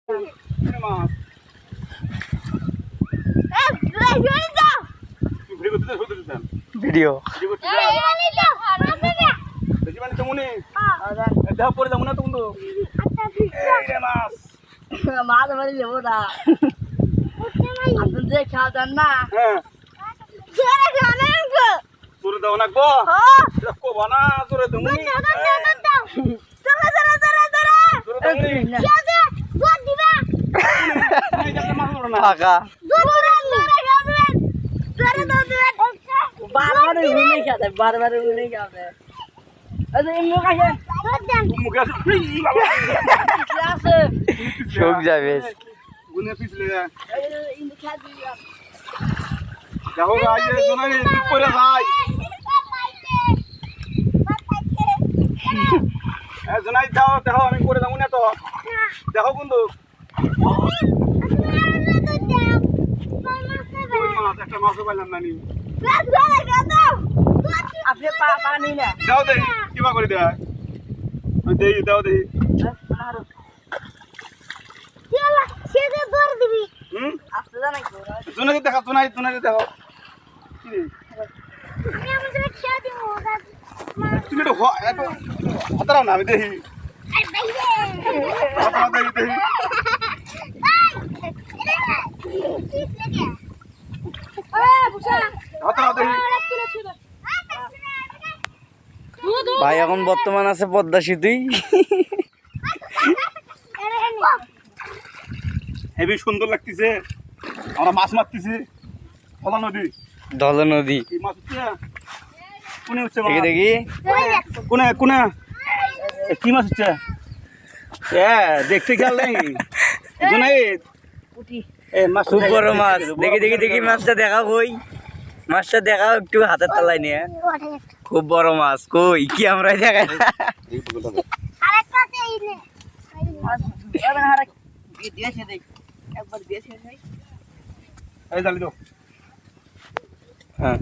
মাছ video মাছ মারি যাবো না আপনি যে খাওয়া যান না তোরে দাও না গো কো না তোরে দমুনি ফাঁকা বারবার ঘুরে খাতে বারবার ঘুরে খাতে মুখে আছে শোক যাবে গুনে পিছলে দেখো আজ জোনাই চুপ করে যাই জোনাই দাও দেখো আমি করে যাবো না তো দেখো বন্ধু মাছ একটা মাছও পাইলাম না নি আপনি পানি না দাও দে কিবা করে দেয় দেই দাও দেই আপনি জানেন জোনাই দেখো জোনাই দেখো তুমি তো হাতারাও না আমি দেখি হাতারাও দেখি দেখি হাতারাও দেখি ভাই এখন বর্তমান আছে পদ্মা সেতুই হেবি সুন্দর লাগতেছে আমরা মাছ মারতেছি ফলা নদী ধল নদী এই মাছ হচ্ছে কোনে হচ্ছে দেখি দেখি কোনে কোনে কি মাছ হচ্ছে দেখতে খেয়াল নেই জোনাই মাছ খুব বড় মাছ দেখি দেখি দেখি মাছটা দেখাও কই মাছটা দেখাও একটু হাতের তলায় নিয়ে খুব বড় মাছ কই কি আমরা দেখাই দিয়েছে দেখ একবার দিয়েছে এই জালি দাও হ্যাঁ